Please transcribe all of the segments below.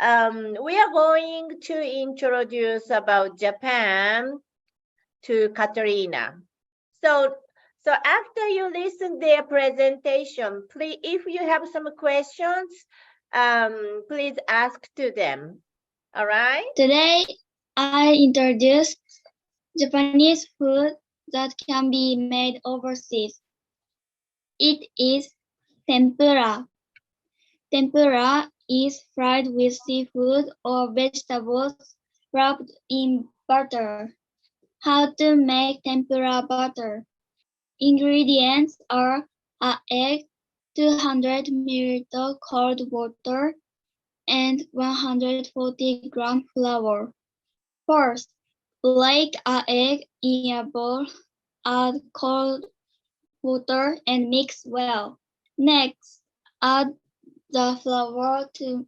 we are going to introduce about Japan to Katerina. So after you listen their presentation, please, if you have some questions, please ask to them. All right? Today, I introduce Japanese food that can be made overseas. It is tempura. Tempura is fried with seafood or vegetables wrapped in butter. How to make tempura butter? Ingredients are an egg, 200 ml cold water, and 140 gram flour. First, break an egg in a bowl, add cold water and mix well. Next, add the flour to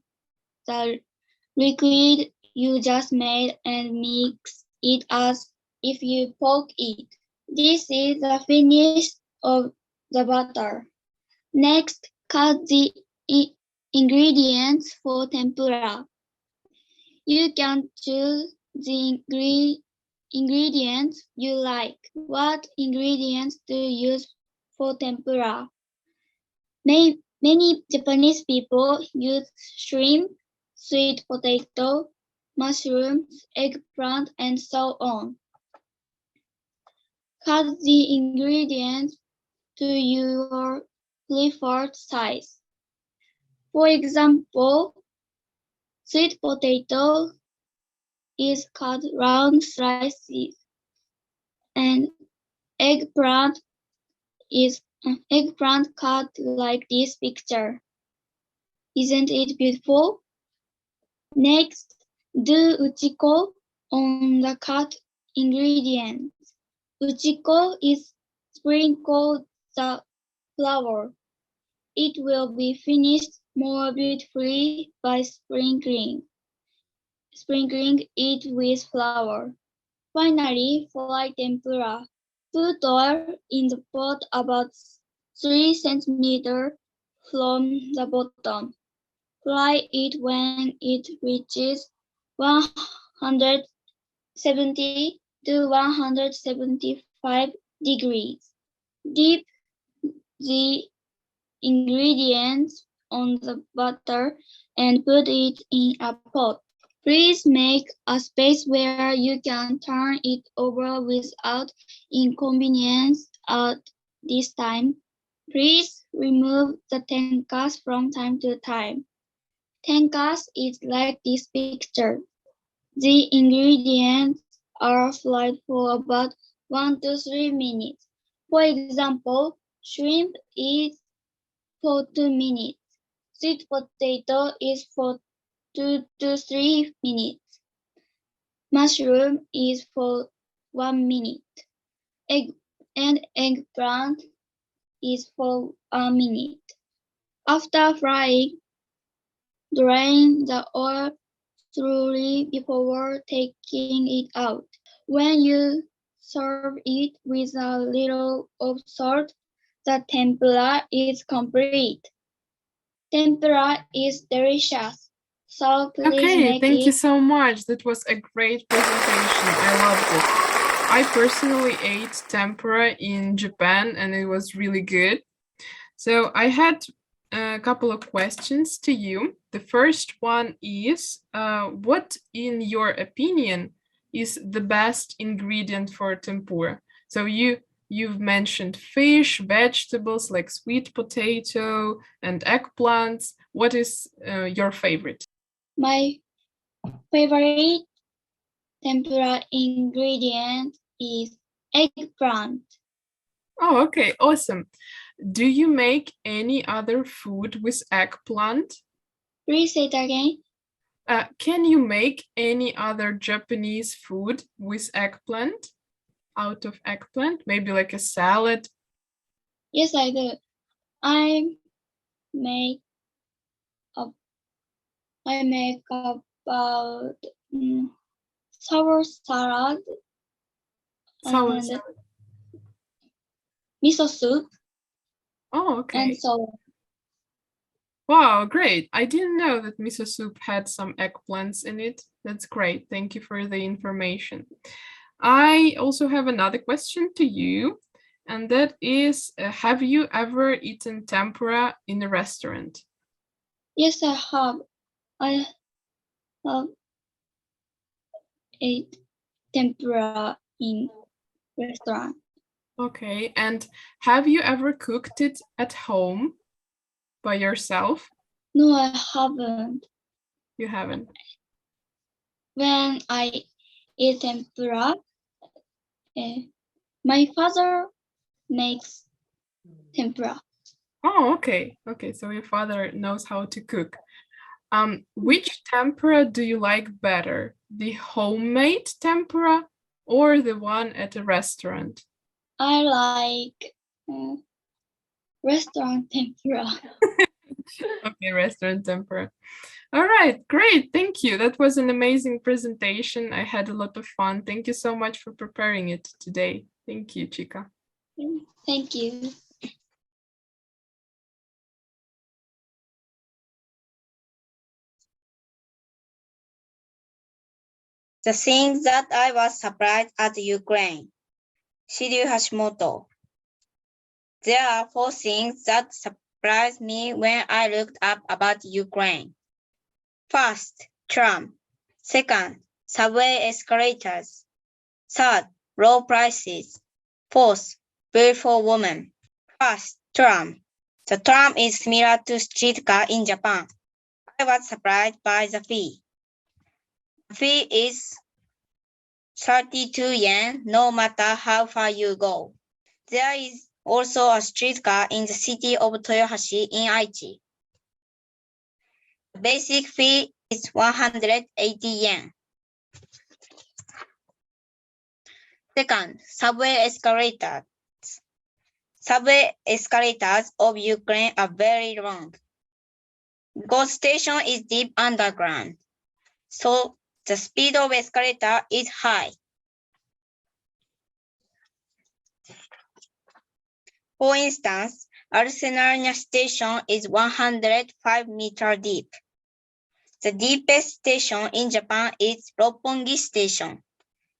the liquid you just made and mix it as if you poke it. This is the finish of the batter. Next, cut the ingredients for tempura. You can choose the ingredients you like. What ingredients do you use for tempura? Many Japanese people use shrimp, sweet potato, mushrooms, eggplant, and so on. Cut the ingredients to your preferred size. For example, sweet potato is cut round slices, and eggplant cut like this picture. Isn't it beautiful? Next, do uchiko on the cut ingredients. Uchiko is sprinkle the flour. It will be finished more beautifully by sprinkling it with flour. Finally, fry tempura. Put oil in the pot about 3 centimeters from the bottom. Fry it when it reaches 170 to 175 degrees. Dip the ingredients on the butter and put it in a pot. Please make a space where you can turn it over without inconvenience at this time. Please remove the tenkas from time to time. Tenkas is like this picture. The ingredients are fried for about 1 to 3 minutes. For example, shrimp is for 2 minutes. Sweet potato is for 2 to 3 minutes. Mushroom is for 1 minute. Eggplant is for 1 minute. After frying, drain the oil thoroughly before taking it out. When you serve it with a little of salt, the tempura is complete. Tempura is delicious. So please thank you so much. That was a great presentation. I loved it. I personally ate tempura in Japan and it was really good. So I had a couple of questions to you. The first one is, what in your opinion is the best ingredient for tempura? So you've mentioned fish, vegetables like sweet potato and eggplants. What is your favorite? My favorite tempura ingredient is eggplant. Oh, okay, awesome. Do you make any other food with eggplant? Please say it again. Can you make any other Japanese food with eggplant? Out of eggplant? Maybe like a salad? Yes, I do. I make about sour salad and miso soup. Oh, okay. And so on. Wow, great. I didn't know that miso soup had some eggplants in it. That's great. Thank you for the information. I also have another question to you, and that is, have you ever eaten tempura in a restaurant? Yes, I have. I have ate tempura in restaurant. Okay, and have you ever cooked it at home by yourself? No, I haven't. You haven't. When I eat tempura, my father makes tempura. Oh, okay. Okay, so your father knows how to cook. Which tempura do you like better? The homemade tempura or the one at a restaurant? I like restaurant tempura. Okay, restaurant tempura. All right, great. Thank you. That was an amazing presentation. I had a lot of fun. Thank you so much for preparing it today. Thank you, Chika. Thank you. The thing that I was surprised at Ukraine. Shiryu Hashimoto. There are 4 things that surprised me when I looked up about Ukraine. First, tram. Second, subway escalators. Third, low prices. Fourth, beautiful women. First, tram. The tram is similar to streetcar in Japan. I was surprised by the fee. The fee is 32 yen no matter how far you go. There is also a streetcar in the city of Toyohashi in Aichi. The basic fee is 180 yen. Second, subway escalators. Subway escalators of Ukraine are very long. Because station is deep underground, so the speed of escalator is high. For instance, Arsenalnia station is 105 meters deep. The deepest station in Japan is Roppongi station.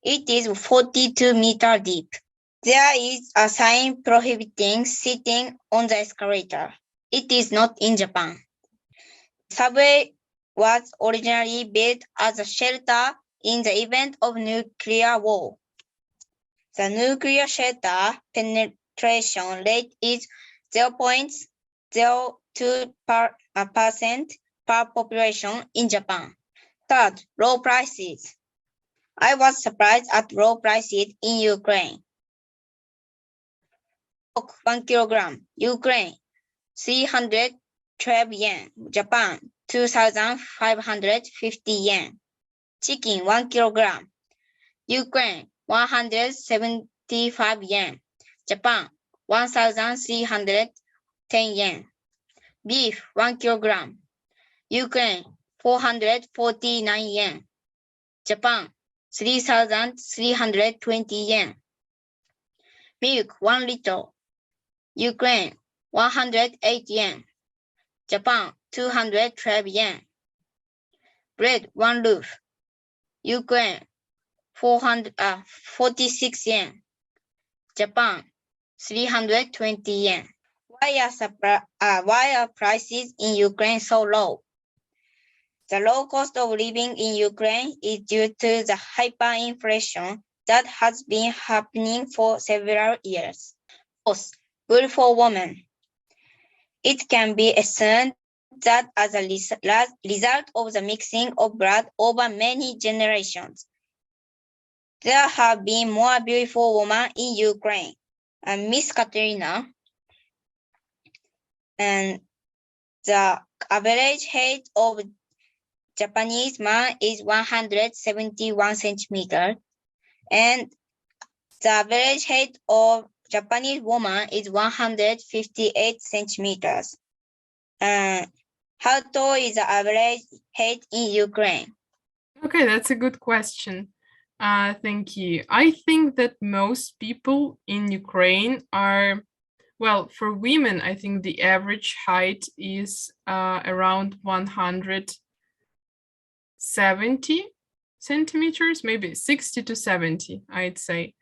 It is 42 meters deep. There is a sign prohibiting sitting on the escalator. It is not in Japan. Subway was originally built as a shelter in the event of nuclear war. The nuclear shelter penetration rate is 0.02% per population in Japan. Third, low prices. I was surprised at low prices in Ukraine. Pork 1 kilogram, Ukraine, 312 yen, Japan, 2,550 yen. Chicken 1 kilogram, Ukraine, 175 yen, Japan, 1,310 yen. Beef 1 kilogram, Ukraine, 449 yen, Japan, 3,320 yen. Milk 1 liter, Ukraine, 108 yen, Japan, 212 yen. Bread 1 loaf, Ukraine, 46 yen, Japan, 320 yen. Why are prices in Ukraine so low? The low cost of living in Ukraine is due to the hyperinflation that has been happening for several years. Fourth, beautiful woman. It can be assumed that as a result of the mixing of blood over many generations, there have been more beautiful women in Ukraine. Miss Katerina, and the average height of Japanese man is 171 centimeters, and the average height of Japanese woman is 158 centimeters. How tall is the average height in Ukraine? Okay, that's a good question. Thank you. I think that most people in Ukraine are, well, for women, I think the average height is around 170 centimeters, maybe 60 to 70, I'd say.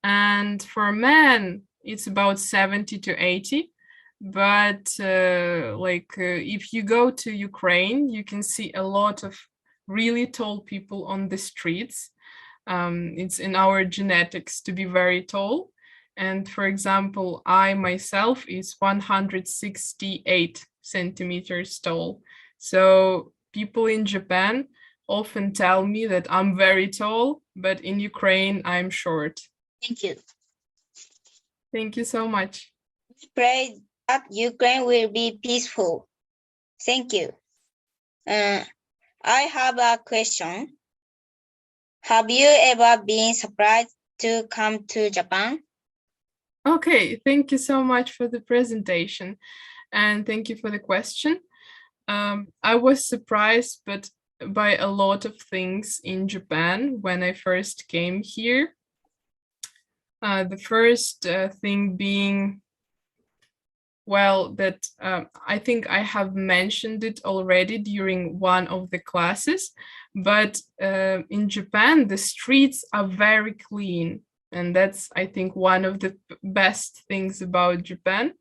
And for men, it's about 70 to 80. But if you go to Ukraine, you can see a lot of really tall people on the streets. It's in our genetics to be very tall. And for example, I myself is 168 centimeters tall. So people in Japan often tell me that I'm very tall, but in Ukraine, I'm short. Thank you. Thank you so much. Pray that Ukraine will be peaceful. Thank you. I have a question. Have you ever been surprised to come to Japan? Okay, thank you so much for the presentation, and thank you for the question. I was surprised by a lot of things in Japan when I first came here. The first thing being, well, that I think I have mentioned it already during one of the classes, but in Japan, the streets are very clean. And that's, I think, one of the best things about Japan.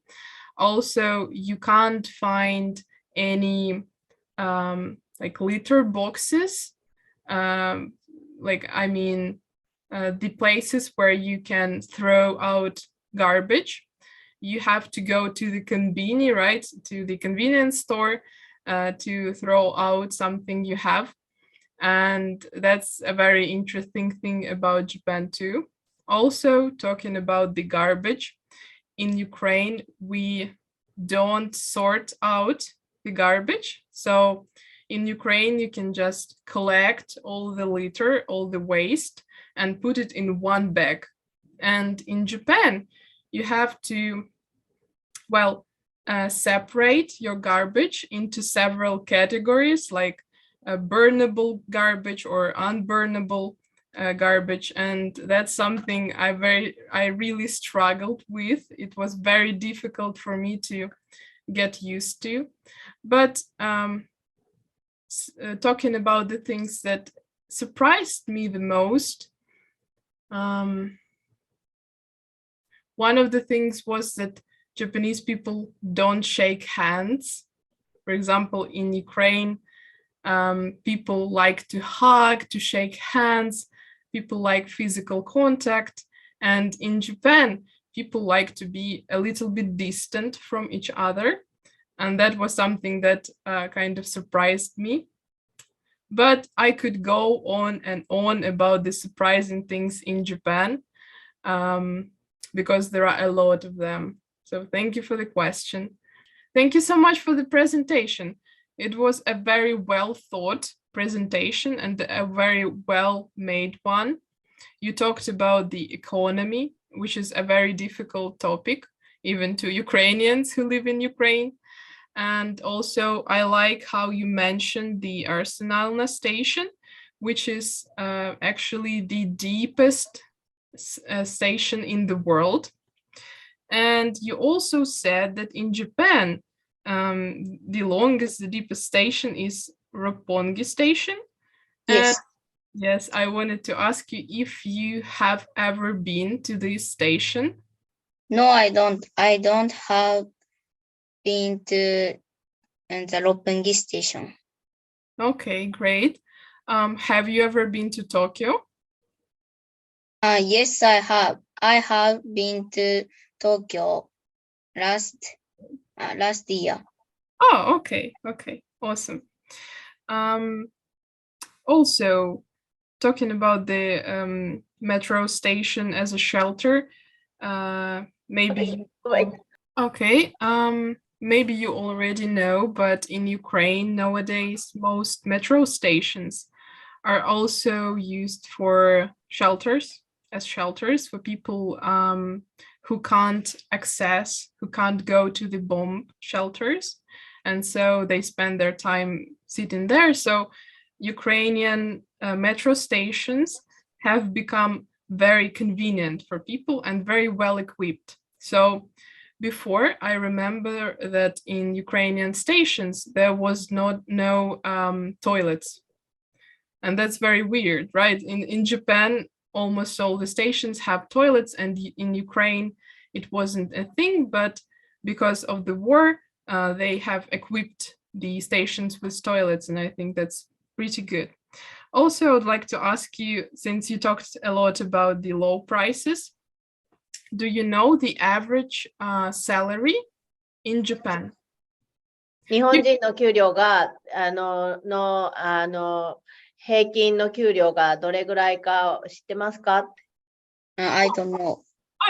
Also, you can't find any litter boxes, the places where you can throw out garbage. You have to go to the konbini, right, to the convenience store to throw out something you have. And that's a very interesting thing about Japan too. Also, talking about the garbage, in Ukraine, we don't sort out the garbage. So in Ukraine, you can just collect all the litter, all the waste, and put it in one bag. And in Japan, you have to, separate your garbage into several categories, like burnable garbage or unburnable garbage, and that's something I really struggled with. It was very difficult for me to get used to. But talking about the things that surprised me the most, one of the things was that Japanese people don't shake hands. For example, in Ukraine, people like to hug, to shake hands. People like physical contact. And in Japan, people like to be a little bit distant from each other. And that was something that kind of surprised me. But I could go on and on about the surprising things in Japan, because there are a lot of them. So thank you for the question. Thank you so much for the presentation. It was a very well thought presentation and a very well made one. You talked about the economy, which is a very difficult topic, even to Ukrainians who live in Ukraine. And also, I like how you mentioned the Arsenalna station, which is actually the deepest station in the world. And you also said that in Japan, the deepest station is Roppongi Station. Yes. And yes, I wanted to ask you if you have ever been to this station. No, I don't. I don't have been to the Roppongi station. Okay, great. Have you ever been to Tokyo? Yes, I have. I have been to Tokyo last year. Oh, okay, awesome. Also, talking about the metro station as a shelter, maybe maybe you already know, but in Ukraine nowadays, most metro stations are also used for shelters for people who can't go to the bomb shelters. And so they spend their time sitting there. So Ukrainian metro stations have become very convenient for people and very well equipped. So before, I remember that in Ukrainian stations, there was no toilets. And that's very weird, right? In Japan, almost all the stations have toilets, and in Ukraine, it wasn't a thing, but because of the war, they have equipped the stations with toilets, and I think that's pretty good. Also, I would like to ask you, since you talked a lot about the low prices, do you know the average salary in Japan? 日本人の給料が、平均の給料がどれぐらいか知ってますか？ I don't know.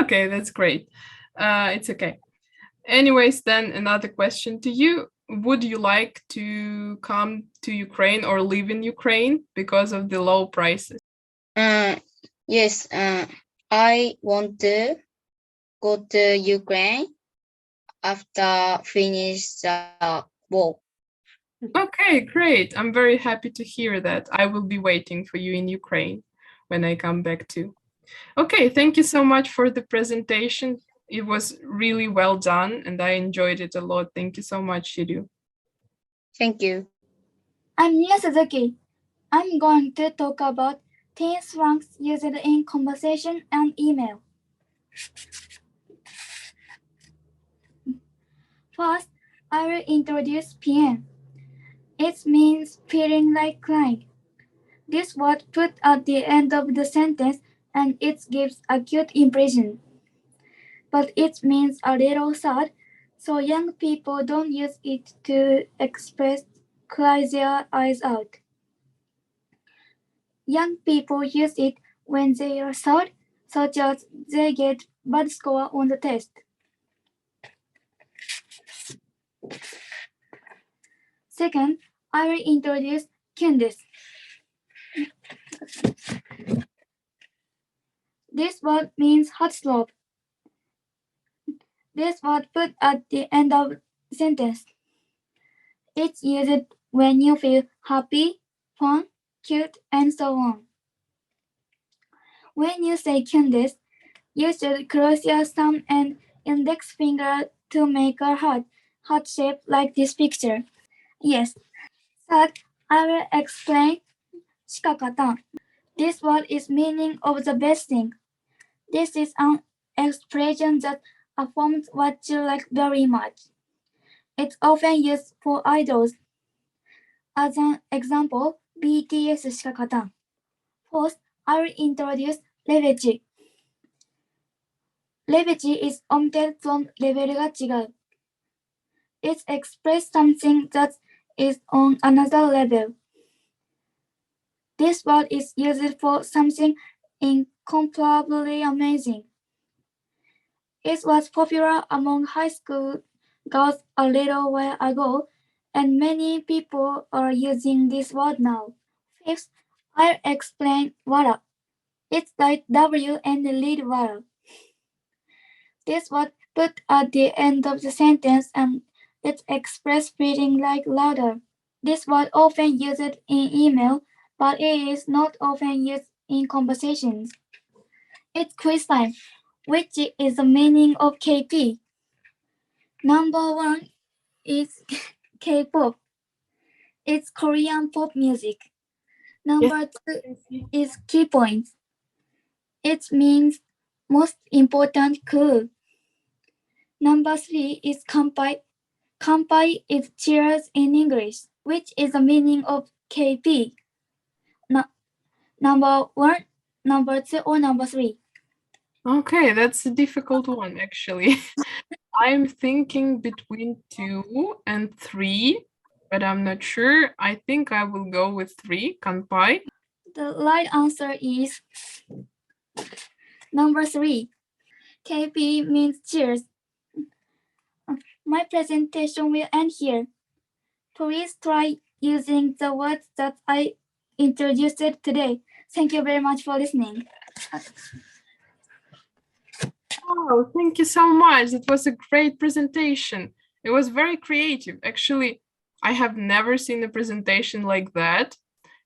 Okay, that's great. It's okay. Anyways, then another question to you. Would you like to come to Ukraine or live in Ukraine because of the low prices? Yes, I want to go to Ukraine after finish the war. Okay, great. I'm very happy to hear that. I will be waiting for you in Ukraine when I come back too. Okay, thank you so much for the presentation. It was really well done and I enjoyed it a lot. Thank you so much, Shiru. Thank you. I'm Nia Suzuki. I'm going to talk about 10 slangs used in conversation and email. First, I will introduce PN. It means feeling like crying. This word put at the end of the sentence and it gives a cute impression. But it means a little sad, so young people don't use it to express cry their eyes out. Young people use it when they are sad, such as they get bad score on the test. Second, I will introduce Candice. This word means heartthrob. This word put at the end of sentence. It's used when you feel happy, fun, cute, and so on. When you say Candice, you should cross your thumb and index finger to make a heart shape like this picture. Yes. Third, I will explain shikakata. This word is meaning of the best thing. This is an expression that affirms what you like very much. It's often used for idols. As an example, BTS shikakata. Fourth, I will introduce levechi. Levechi is omitted from level が違う. It expresses something that is on another level. This word is used for something incomparably amazing. It was popular among high school girls a little while ago, and many people are using this word now. Fifth, I'll explain wara. It's like W and lead wara. This word put at the end of the sentence and it expresses feeling like louder. This word often used in email, but it is not often used in conversations. It's quiz time. Which is the meaning of KP? Number one is K-pop. It's Korean pop music. Number two is key points. It means most important clue. Number three is kanpai. Kanpai is cheers in English, which is the meaning of KP. Number one, number two, or number three? Okay, that's a difficult one, actually. I'm thinking between 2 and 3, but I'm not sure. I think I will go with 3, kanpai. The right answer is number 3. KP means cheers. My presentation will end here. Please try using the words that I introduced today. Thank you very much for listening. Oh, thank you so much. It was a great presentation. It was very creative. Actually, I have never seen a presentation like that.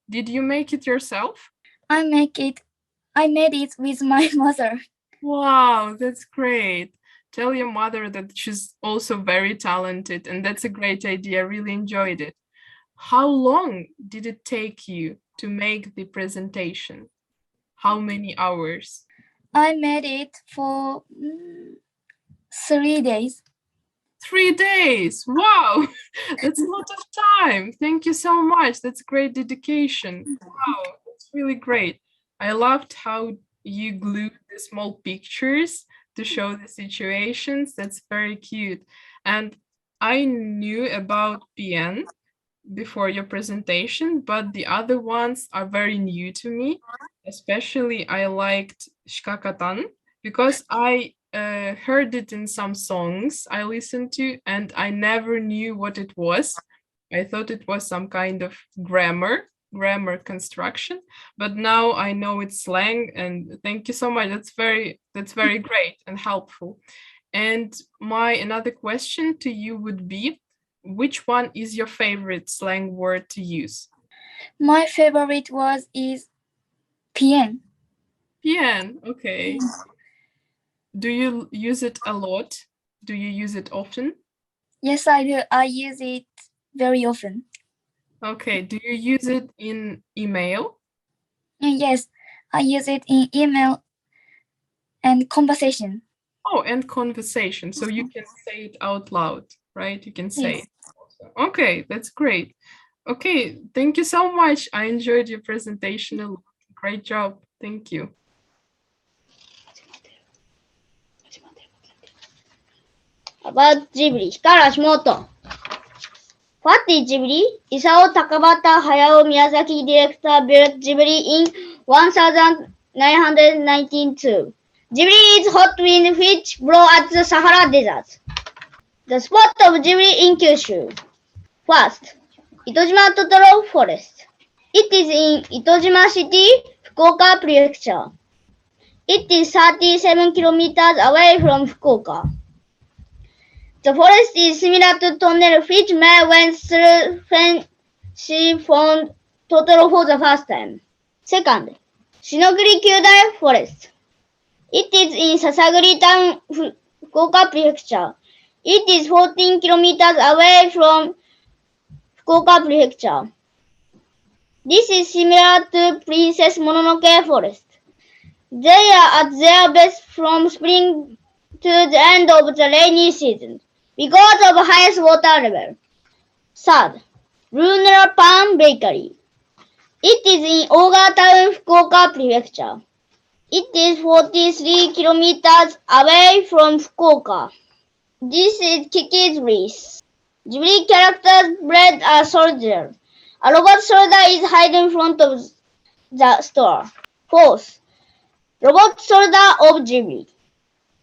Did you make it yourself? I made it with my mother. Wow, that's great. Tell your mother that she's also very talented, and that's a great idea. I really enjoyed it. How long did it take you to make the presentation? How many hours? I made it for 3 days. 3 days. Wow, that's a lot of time. Thank you so much. That's great dedication. Wow, that's really great. I loved how you glued the small pictures to show the situations. That's very cute. And I knew about PN before your presentation, but the other ones are very new to me. Especially I liked Shikakatan because I heard it in some songs I listened to, and I never knew what it was. I thought it was some kind of grammar construction, but now I know it's slang, and thank you so much. That's very great and helpful. And my another question to you would be, which one is your favorite slang word to use? My favorite word is PN. PN, okay. Do you use it a lot? Do you use it often? Yes, I do. I use it very often. Okay, do you use it in email? Yes, I use it in email and conversation. Oh, and conversation. So you can say it out loud, right? You can say Yes. it also. Okay, that's great. Okay, thank you so much. I enjoyed your presentation a lot. Great job. Thank you. About Ghibli, Hikaru Hashimoto. What is Ghibli? Isao Takabata Hayao Miyazaki director built Ghibli in 1992. Ghibli is hot wind which blow at the Sahara Desert. The spot of Ghibli in Kyushu. First, Itojima Totoro Forest. It is in Itojima City, Fukuoka Prefecture. It is 37 kilometers away from Fukuoka. The forest is similar to tunnel which May went through when she found Totoro for the first time. Second, Shinogiri Kyūdai Forest. It is in Sasaguri Town, Fukuoka Prefecture. It is 14 kilometers away from Fukuoka Prefecture. This is similar to Princess Mononoke Forest. They are at their best from spring to the end of the rainy season because of highest water level. Third, Lunar Pan Bakery. It is in Oga Town, Fukuoka Prefecture. It is 43 kilometers away from Fukuoka. This is Kiki's Race. Ghibli characters bred a soldier. A robot soldier is hidden in front of the store. Fourth, Robot Soldier of Ghibli.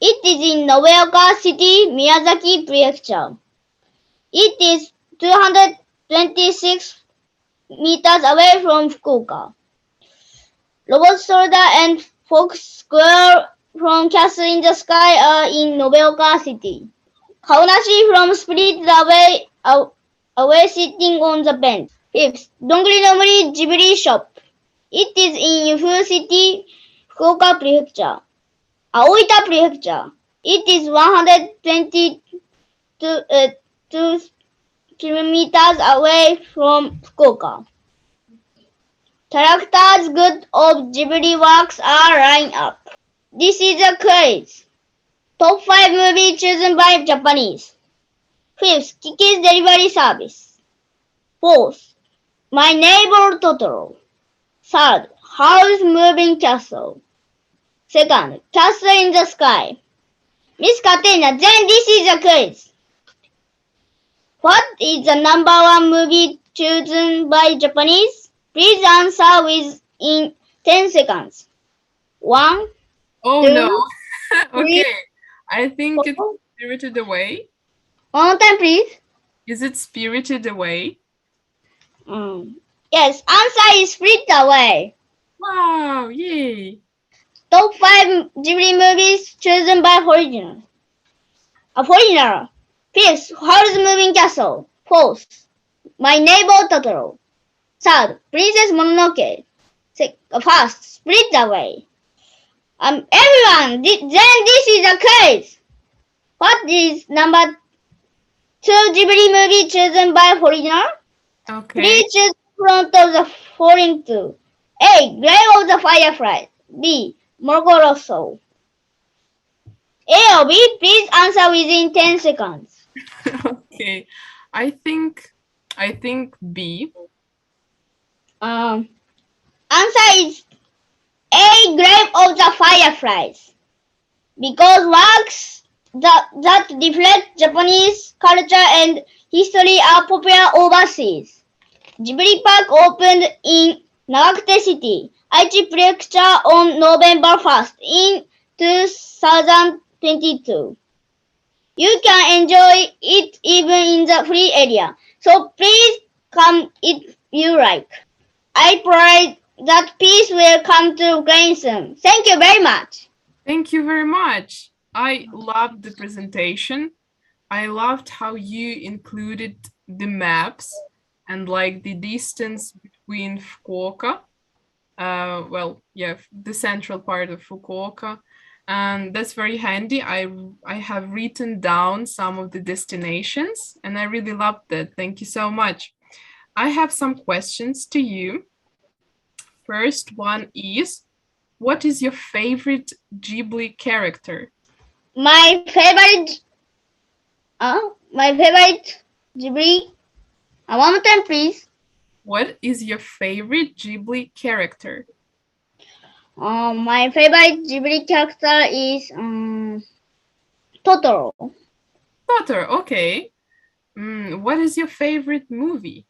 It is in Nobeoka City, Miyazaki Prefecture. It is 226 meters away from Fukuoka. Robot Soldier and Fox Square from Castle in the Sky are in Nobeoka City. Kaunashi from Spirited Away sitting on the bench. Fifth, Donguri Nomuri Ghibli Shop. It is in Yufu City, Fukuoka Prefecture. Aoita Prefecture. It is 122 kilometers away from Fukuoka. Characters good of Ghibli works are lined up. This is a quiz. Top 5 movies chosen by Japanese. Fifth, Kiki's Delivery Service. Fourth, My Neighbor Totoro. Third, Howl's Moving Castle. Second, Castle in the Sky. Miss Katerina, then this is a quiz. What is the number 1 movie chosen by Japanese? Please answer within 10 seconds. 1, Oh 2, no. 3, Okay. I think it's 4. Spirited Away. One more time, please. Is it Spirited Away? Yes, answer is Split Away. Wow, yay. Top 5 Ghibli movies chosen by foreigners. A foreigner. Fifth, Howl's Moving Castle. Fourth, My Neighbor Totoro. Third, Princess Mononoke. First, Split Away. Everyone, then this is a quiz. What is number 2 Ghibli movie chosen by foreigner? Okay. Please choose front of the following two. A. Grave of the Fireflies. B. Morgoroso. A or B, please answer within 10 seconds. Okay. I think B. Answer is A. Grave of the Fireflies. Because works that reflect Japanese culture and history are popular overseas. Ghibli Park opened in Nagakute City, Aichi Prefecture on November 1st in 2022. You can enjoy it even in the free area, so please come if you like. I pray that peace will come to Ukraine soon. Thank you very much. Thank you very much. I loved the presentation. I loved how you included the maps and like the distance between Fukuoka, the central part of Fukuoka. And that's very handy. I have written down some of the destinations and I really loved that. Thank you so much. I have some questions to you. First one is, what is your favorite Ghibli character? My favorite Ghibli. One more time, please. What is your favorite Ghibli character? My favorite Ghibli character is Totoro. Totoro, okay. What is your favorite movie?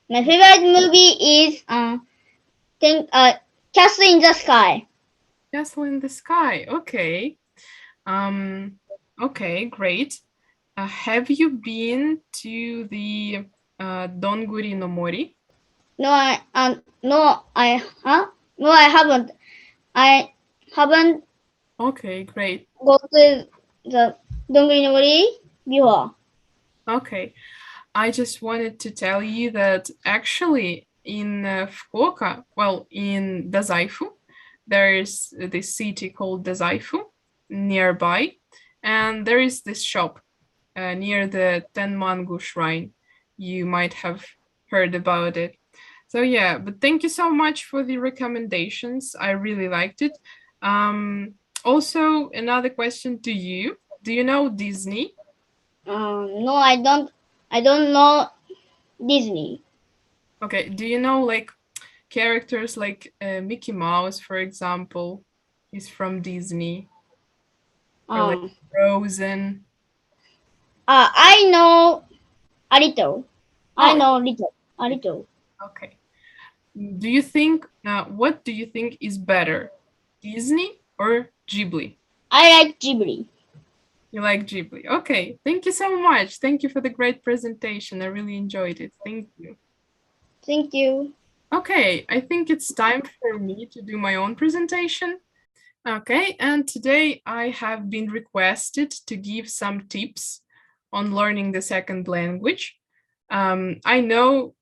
My favorite movie is Castle in the Sky. Castle in the Sky, okay. Okay, great. Have you been to the Donguri no Mori? No, I haven't. I haven't Okay, great. go to the Donguri no Mori before. Okay, I just wanted to tell you that actually in Fukuoka, well, in Dazaifu, there is this city called Dazaifu nearby, and there is this shop near the Tenmangu Shrine. You might have heard about it. So yeah, but thank you so much for the recommendations. I really liked it. Also, another question to you. Do you know Disney? No, I don't know Disney. Okay, do you know like characters like Mickey Mouse, for example? He's from Disney. Or like Frozen. I know a little. I Oh. know a little. Okay. Do you think, what do you think is better, Disney or Ghibli? I like Ghibli. You like Ghibli. Okay, thank you so much. Thank you for the great presentation. I really enjoyed it. Thank you. Thank you. Okay, I think it's time for me to do my own presentation. Okay, and today I have been requested to give some tips on learning the second language. I know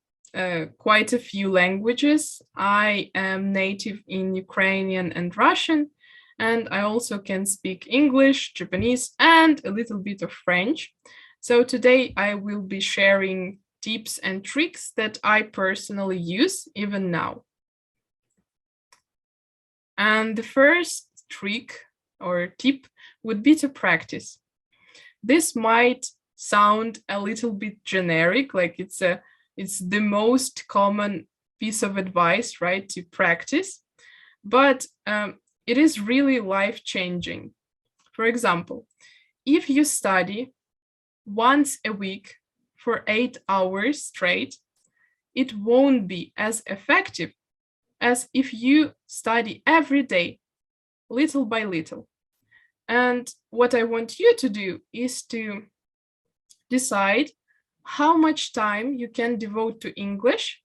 quite a few languages. I am native in Ukrainian and Russian, and I also can speak English, Japanese, and a little bit of French. So today I will be sharing tips and tricks that I personally use even now. And the first trick or tip would be to practice. This might sound a little bit generic, like it's the most common piece of advice, right, to practice, but it is really life-changing. For example, if you study once a week for 8 hours straight, it won't be as effective as if you study every day, little by little. And what I want you to do is to decide how much time you can devote to English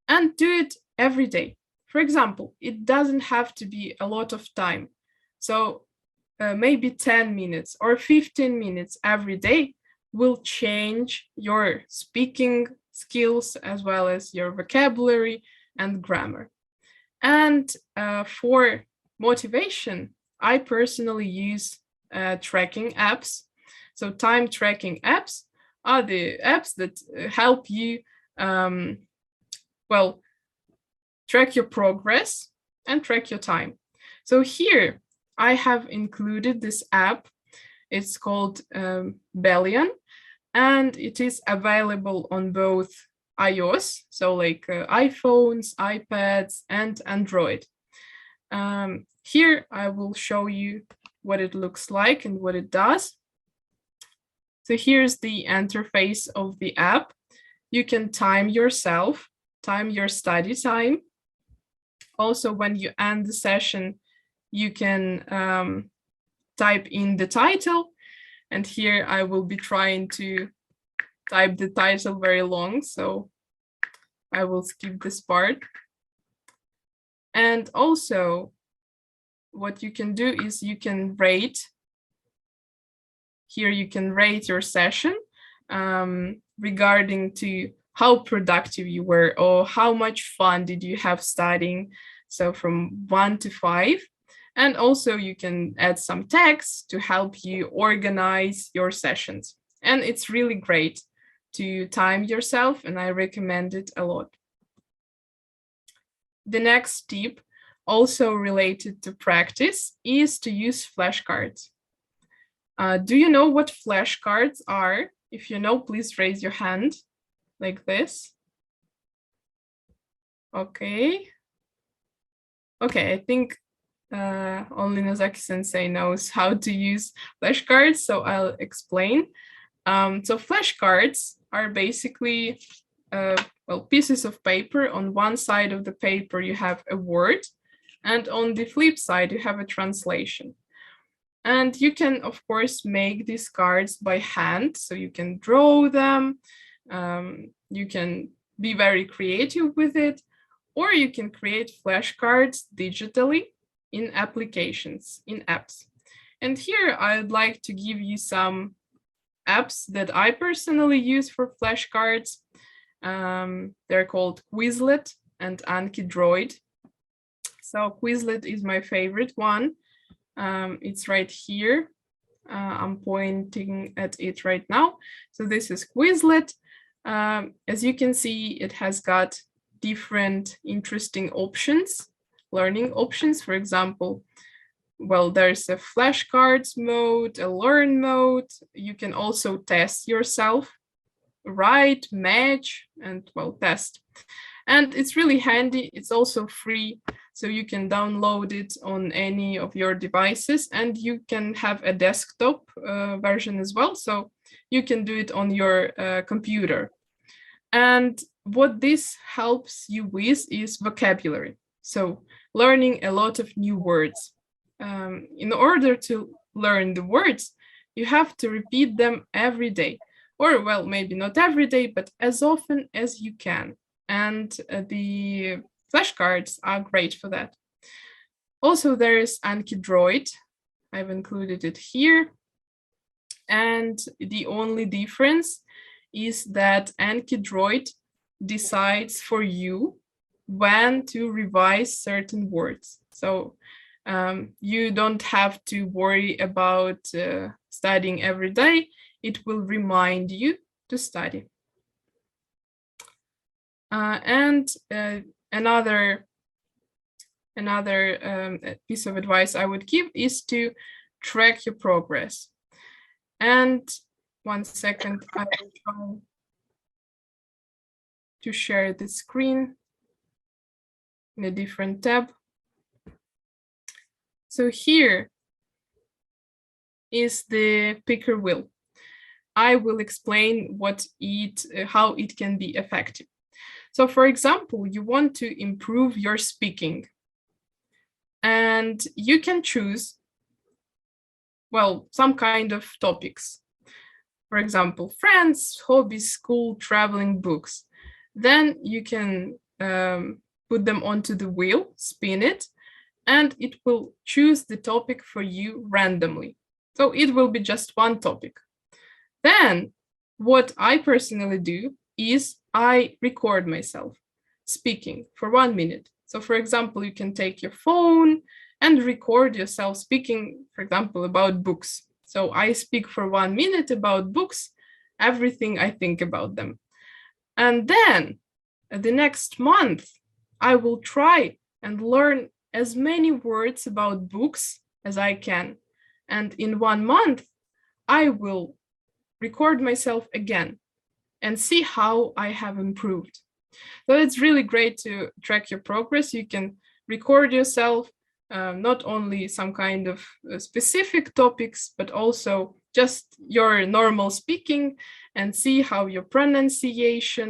and do it every day. For example, it doesn't have to be a lot of time. So maybe 10 minutes or 15 minutes every day will change your speaking skills as well as your vocabulary and grammar. And for motivation, I personally use tracking apps. So time tracking apps are the apps that help you, well, track your progress and track your time. So here I have included this app. It's called Bellion, and it is available on both iOS, so like iPhones, iPads, and Android. Here I will show you what it looks like and what it does. So here's the interface of the app. You can time yourself, time your study time. Also, when you end the session, you can type in the title. And here I will be trying to type the title very long, so I will skip this part. And also, what you can do is you can rate. Here you can rate your session regarding to how productive you were or how much fun did you have studying. So from 1 to 5. And also you can add some text to help you organize your sessions. And it's really great to time yourself, and I recommend it a lot. The next tip, also related to practice, is to use flashcards. Do you know what flashcards are? If you know, please raise your hand like this. Okay. Okay, I think only Nozaki sensei knows how to use flashcards, so I'll explain. So flashcards are basically well, pieces of paper. On one side of the paper you have a word, and on the flip side you have a translation. And you can, of course, make these cards by hand, so you can draw them, you can be very creative with it, or you can create flashcards digitally in applications, in apps. And here I'd like to give you some apps that I personally use for flashcards. They're called Quizlet and Anki Droid. So Quizlet is my favorite one. It's right here. I'm pointing at it right now. So this is Quizlet. As you can see, it has got different interesting options, learning options. For example, well, there's a flashcards mode, a learn mode. You can also test yourself, write, match, and well, test. And it's really handy. It's also free, so you can download it on any of your devices, and you can have a desktop version as well, so you can do it on your computer. And what this helps you with is vocabulary, so learning a lot of new words. In order to learn the words, you have to repeat them every day, or well, maybe not every day, but as often as you can. And the flashcards are great for that. Also, there is Anki Droid. I've included it here. And the only difference is that Anki Droid decides for you when to revise certain words. So you don't have to worry about studying every day. It will remind you to study. And another piece of advice I would give is to track your progress. And 1 second, I will try to share the screen in a different tab. So here is the picker wheel. I will explain how it can be effective. So for example, you want to improve your speaking, and you can choose, well, some kind of topics. For example, friends, hobbies, school, traveling, books. Then you can put them onto the wheel, spin it, and it will choose the topic for you randomly. So it will be just one topic. Then what I personally do is I record myself speaking for 1 minute. So for example, you can take your phone and record yourself speaking, for example, about books. So I speak for 1 minute about books, everything I think about them. And then the next month, I will try and learn as many words about books as I can. And in 1 month, I will record myself again and see how I have improved. So it's really great to track your progress. You can record yourself, not only some kind of specific topics, but also just your normal speaking, and see how your pronunciation,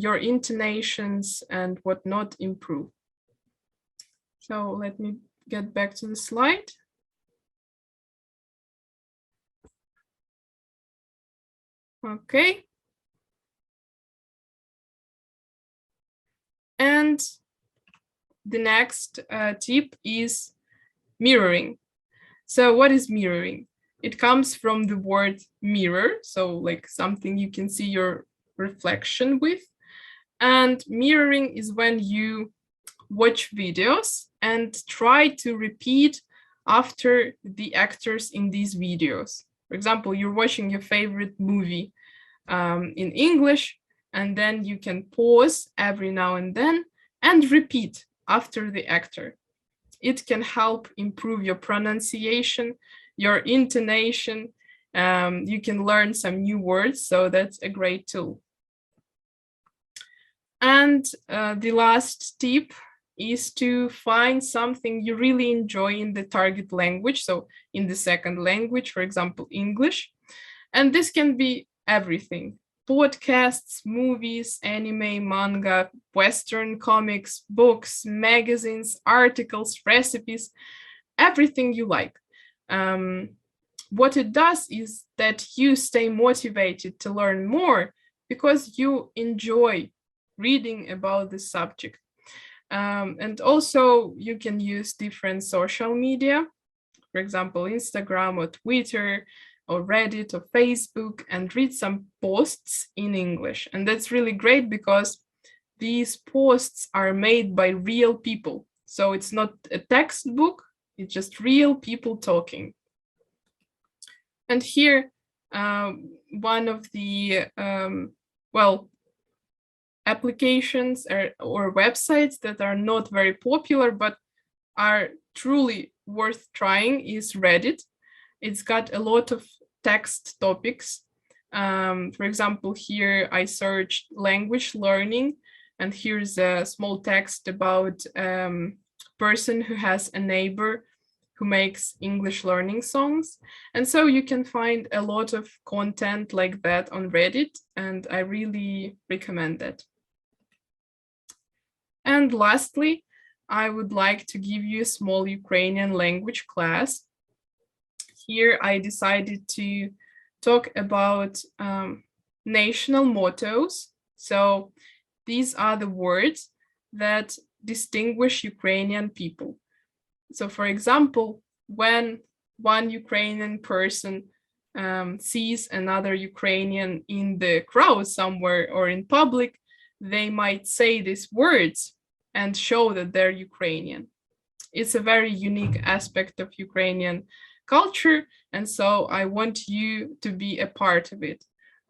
your intonations and whatnot improve. So let me get back to the slide. Okay. And the next tip is mirroring. So what is mirroring? It comes from the word mirror, so like something you can see your reflection with. And mirroring is when you watch videos and try to repeat after the actors in these videos. For example, you're watching your favorite movie in English, and then you can pause every now and then and repeat after the actor. It can help improve your pronunciation, your intonation. You can learn some new words, so that's a great tool. And the last tip is to find something you really enjoy in the target language, so in the second language, for example, English. And this can be everything: podcasts, movies, anime, manga, Western comics, books, magazines, articles, recipes, everything you like. What it does is that you stay motivated to learn more because you enjoy reading about the subject. And also you can use different social media, for example, Instagram or Twitter or Reddit or Facebook, and read some posts in English. And that's really great because these posts are made by real people. So it's not a textbook, it's just real people talking. And here, one of the, applications or websites that are not very popular, but are truly worth trying is Reddit. It's got a lot of text topics. For example, here I searched language learning, and here's a small text about person who has a neighbor who makes English learning songs. And so you can find a lot of content like that on Reddit, and I really recommend that. And lastly, I would like to give you a small Ukrainian language class. Here I decided to talk about national mottos. So these are the words that distinguish Ukrainian people. So for example, when one Ukrainian person sees another Ukrainian in the crowd somewhere or in public, they might say these words and show that they're Ukrainian. It's a very unique aspect of Ukrainian culture, and so I want you to be a part of it.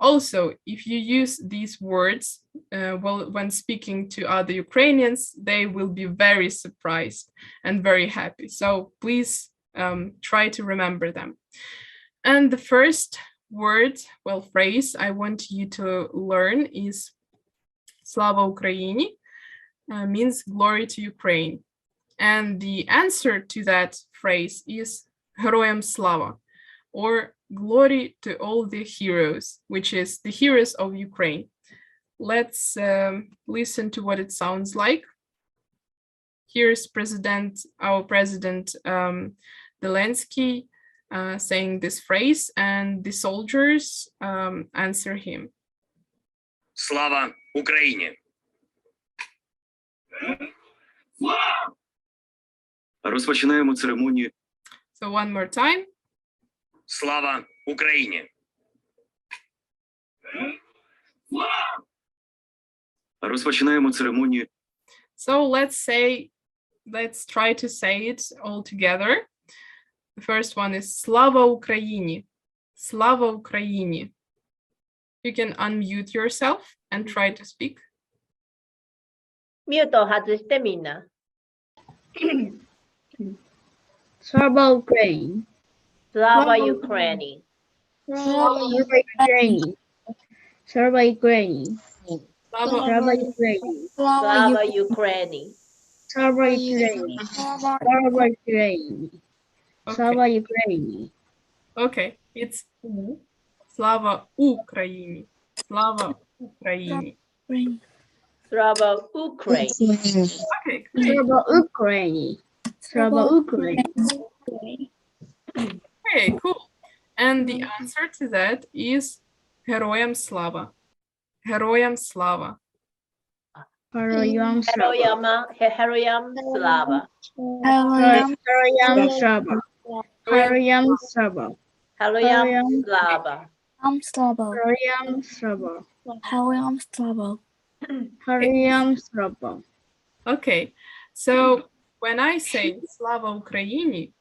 Also, if you use these words when speaking to other Ukrainians, they will be very surprised and very happy. So please try to remember them. And the first word, phrase I want you to learn is Slava Ukraini, means glory to Ukraine. And the answer to that phrase is Героям Slava, or glory to all the heroes, which is the heroes of Ukraine. Let's listen to what it sounds like. Here's our president Zelensky saying this phrase, and the soldiers answer him. Слава Україні! Розпочинаємо церемонію. So one more time. Слава Україні! Розпочинаємо церемонію. So let's say let's try to say it all together. The first one is Slava Ukraini. Slava Ukraini. You can unmute yourself and try to speak. ミュートを外してみんな。 Slava Ukraine. Slava Ukraini. Slava Ukraine. Slava Ukraine. Slava Slava Ukraine. Slava Ukraini. Slava Ukraine. Slava Ukraine. Slava Ukraine. Okay, it's U. Slava Ukraini. Slava Ukraini. Slava Ukraine. Okay, great. Slava Ukraine. Slava Ukraine. Okay, cool. And the answer to that is Героям слава. Героям слава. Heroyam Slava. Heroyam Slava. Heroyam Slava. Heroyam Slava. Heroyam Slava. Heroyam Slava. Heroyam Slava. Heroyam Slava. Okay, so when I say Slava Ukraini,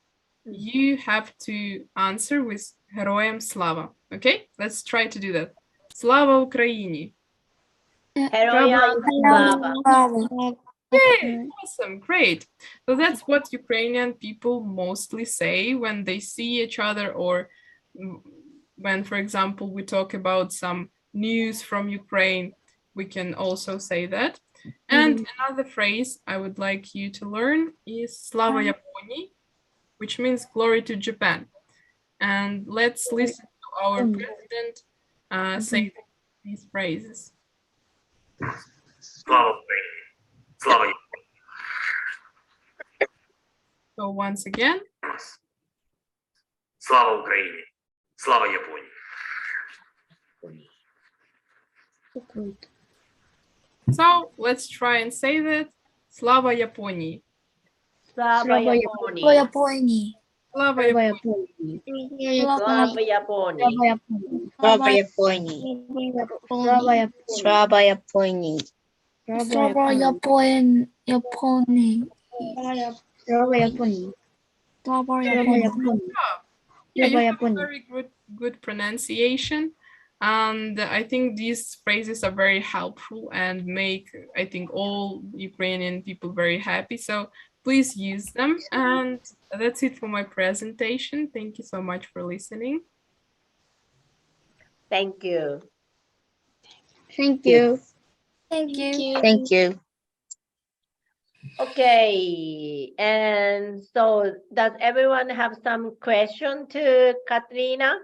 you have to answer with Героям слава. Okay, let's try to do that. Slava Ukraini. Heroyam Slava. Yay, awesome, great. So that's what Ukrainian people mostly say when they see each other, or when, for example, we talk about some news from Ukraine, we can also say that. And another phrase I would like you to learn is Slava Yaponi, which means glory to Japan. And let's listen to our president say these phrases. Слава Україні. Слава Японії. So once again, Слава Україні. Слава Японії. so let's try and say that. Slava Yaponi. Slava Yaponi. Yaponi. Slava Yaponi. Slava Yaponi. Slava Yaponi. Slava Yaponi. Slava Yaponi. Yaponi. Slava Yaponi. Slava Slava Yaponi. Yaponi. Yeah, you Slava have Yaponi. very good pronunciation. And I think these phrases are very helpful and make, I think, all Ukrainian people very happy. So please use them. And that's it for my presentation. Thank you so much for listening. Thank you. Thank you. Thank you. Thank you. Okay, and so does everyone have some question to Katrina?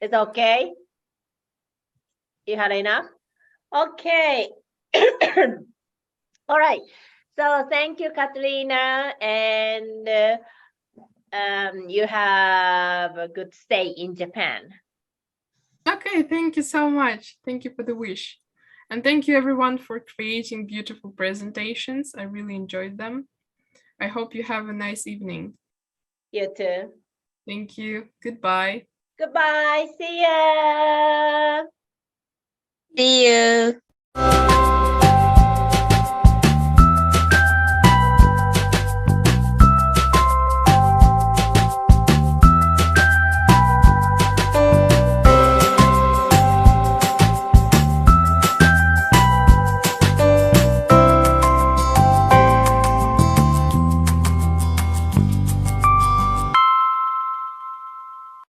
It's okay? You had enough? Okay. All right. So thank you, Katrina, and you have a good stay in Japan. Okay, thank you so much. Thank you for the wish. And thank you everyone for creating beautiful presentations. I really enjoyed them. I hope you have a nice evening. You too. Thank you. Goodbye. Goodbye. See ya. See you.